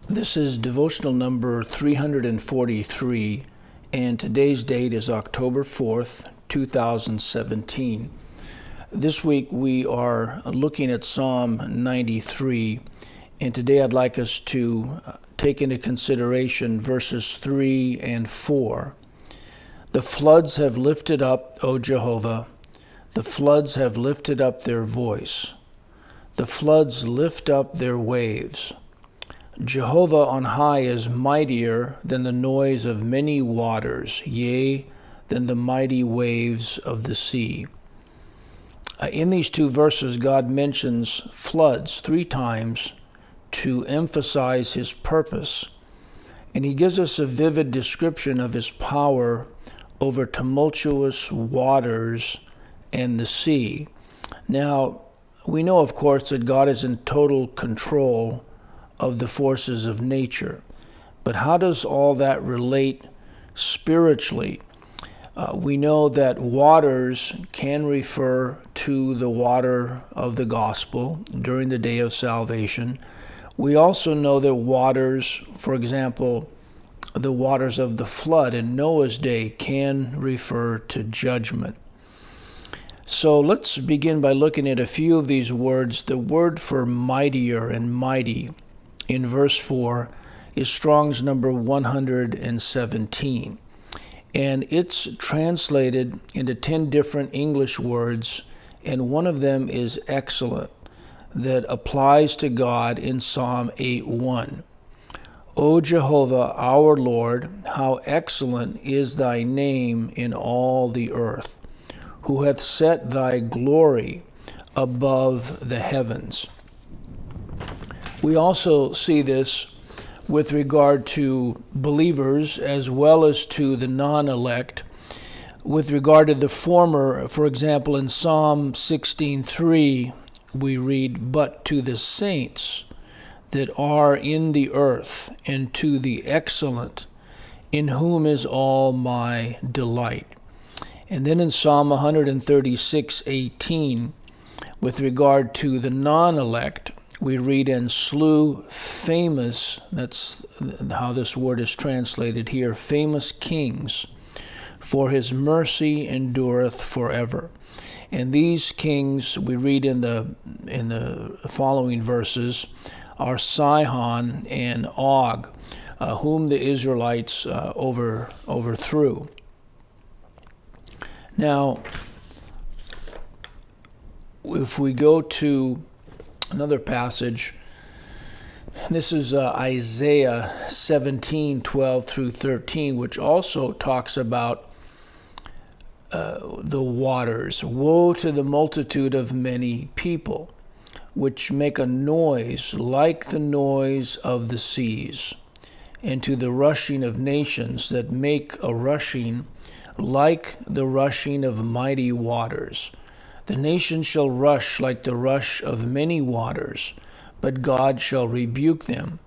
This is devotional number 343, and today's date is October 4th, 2017. This week we are looking at Psalm 93, and today I'd like us to take into consideration verses 3 and 4. The floods have lifted up, O Jehovah, the floods have lifted up their voice. The floods lift up their waves. Jehovah on high is mightier than the noise of many waters, yea, than the mighty waves of the sea. In these two verses, God mentions floods 3 times to emphasize his purpose, and he gives us a vivid description of his power over tumultuous waters and the sea. Now, we know, of course, that God is in total control of the forces of nature. But how does all that relate spiritually? We know that waters can refer to the water of the gospel during the day of salvation. We also know that waters, for example, the waters of the flood in Noah's day, can refer to judgment. So let's begin by looking at a few of these words. The word for mightier and mighty in verse 4 is Strong's number 117. And it's translated into 10 different English words, and one of them is excellent, that applies to God in Psalm 8:1. O Jehovah, our Lord, how excellent is thy name in all the earth, who hath set thy glory above the heavens. We also see this with regard to believers as well as to the non-elect. With regard to the former, for example, in Psalm 16:3, we read, But to the saints that are in the earth, and to the excellent, in whom is all my delight. And then in Psalm 136:18, with regard to the non-elect, we read, And slew famous, that's how this word is translated here, famous kings, for his mercy endureth forever. And these kings, we read in the following verses, are Sihon and Og, whom the Israelites overthrew. Now, if we go to another passage, this is Isaiah 17:12 through 13, which also talks about the waters. Woe to the multitude of many people, which make a noise like the noise of the seas, and to the rushing of nations that make a rushing like the rushing of mighty waters. The nations shall rush like the rush of many waters, but God shall rebuke them,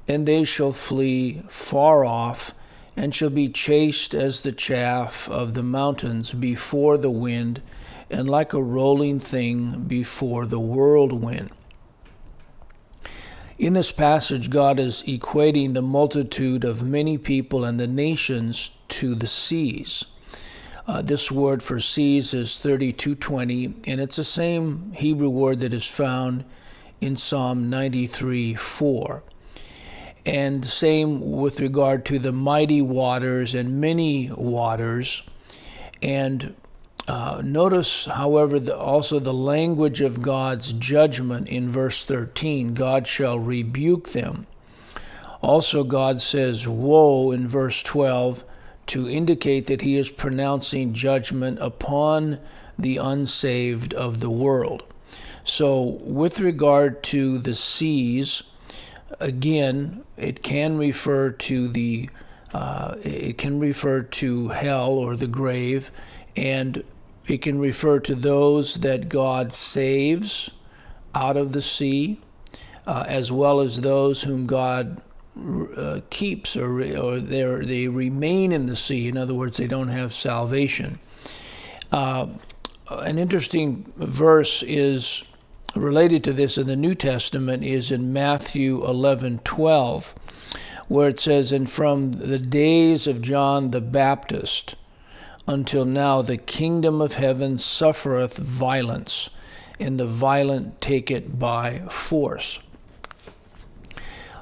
and they shall flee far off, and shall be chased as the chaff of the mountains before the wind, and like a rolling thing before the whirlwind. In this passage, God is equating the multitude of many people and the nations to the seas. This word for seas is 32:20, and it's the same Hebrew word that is found in Psalm 93:4. And the same with regard to the mighty waters and many waters. And notice, however, also the language of God's judgment in verse 13. God shall rebuke them. Also, God says, woe in verse 12, to indicate that he is pronouncing judgment upon the unsaved of the world. So with regard to the seas, again, it can refer to hell or the grave, and it can refer to those that God saves out of the sea, as well as those whom God keeps, or they remain in the sea. In other words, they don't have salvation. An interesting verse related to this in the New Testament is in Matthew 11:12, where it says, "And from the days of John the Baptist until now, the kingdom of heaven suffereth violence, and the violent take it by force."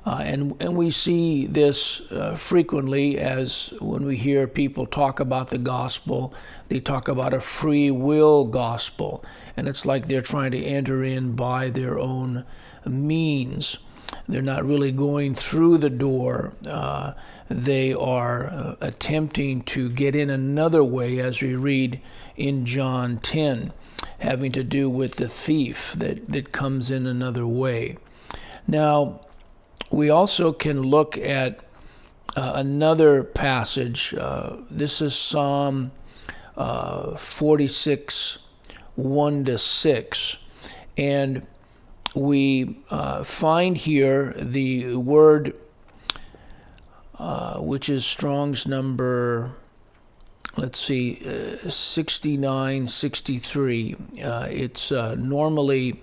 And we see this frequently as when we hear people talk about the gospel, they talk about a free will gospel. And it's like they're trying to enter in by their own means. They're not really going through the door. They are attempting to get in another way, as we read in John 10, having to do with the thief that comes in another way. Now, we also can look at another passage. This is Psalm 46, 1-6. And we find here the word, which is Strong's number, 6963. It's normally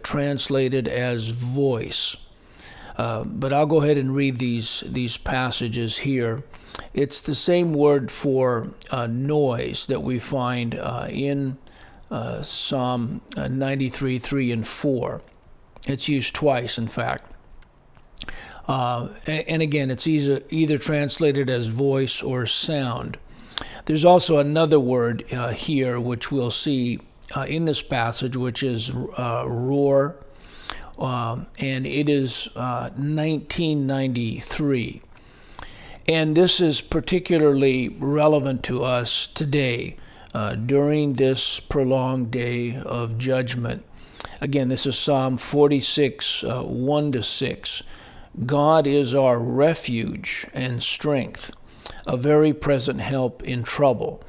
translated as voice. But I'll go ahead and read these passages here. It's the same word for noise that we find in Psalm 93, 3 and 4. It's used twice, in fact. And again, it's either translated as voice or sound. There's also another word here, which we'll see in this passage, which is roar. And it is 1993. And this is particularly relevant to us today during this prolonged day of judgment. Again, this is Psalm 46, 1-6. God is our refuge and strength, a very present help in trouble.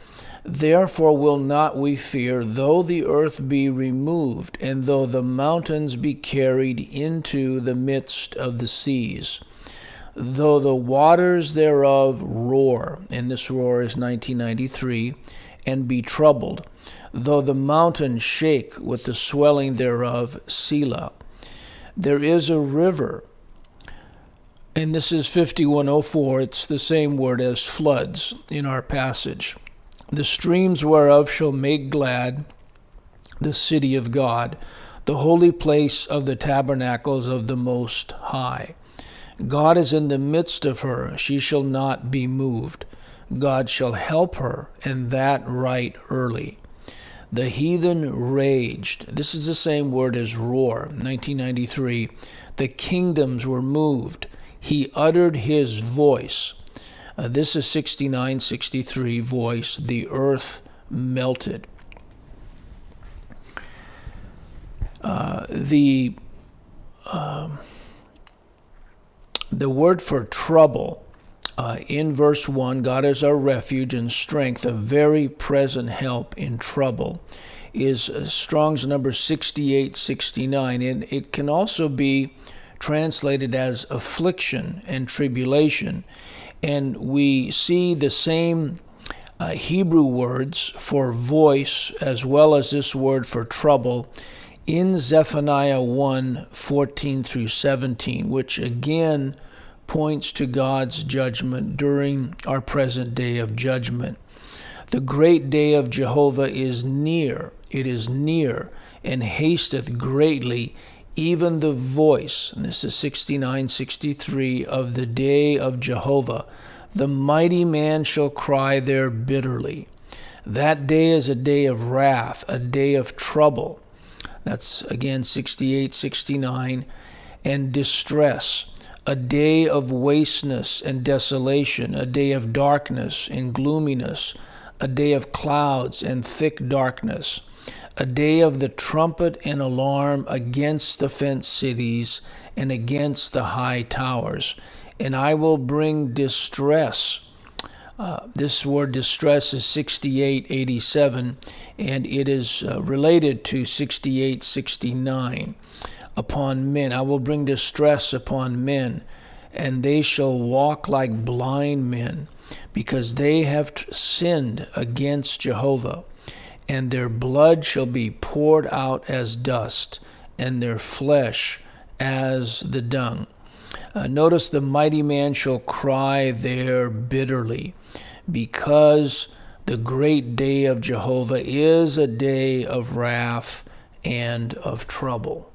Therefore will not we fear, though the earth be removed, and though the mountains be carried into the midst of the seas. Though the waters thereof roar, and this roar is 1993, and be troubled. Though the mountains shake with the swelling thereof, Selah. There is a river, and this is 5104. It's the same word as floods in our passage. The streams whereof shall make glad the city of God, the holy place of the tabernacles of the Most High. God is in the midst of her, she shall not be moved. God shall help her, and that right early. The heathen raged. This is the same word as roar, 1993. The kingdoms were moved. He uttered his voice. This is 6963 voice. The earth melted. The word for trouble in verse 1, God is our refuge and strength, a very present help in trouble, is Strong's number 6869. And it can also be translated as affliction and tribulation. And we see the same Hebrew words for voice as well as this word for trouble in Zephaniah 1, 14-17, which again points to God's judgment during our present day of judgment. The great day of Jehovah is near. It is near, and hasteth greatly, even the voice, and this is 6963, of the day of Jehovah. The mighty man shall cry there bitterly. That day is a day of wrath, a day of trouble. That's again 6869, and distress. A day of wasteness and desolation, a day of darkness and gloominess, a day of clouds and thick darkness. A day of the trumpet and alarm against the fenced cities and against the high towers. And I will bring distress. This word distress is 6887, and it is related to 6869. Upon men. I will bring distress upon men, and they shall walk like blind men, because they have sinned against Jehovah. And their blood shall be poured out as dust, and their flesh as the dung. Notice the mighty man shall cry there bitterly, because the great day of Jehovah is a day of wrath and of trouble.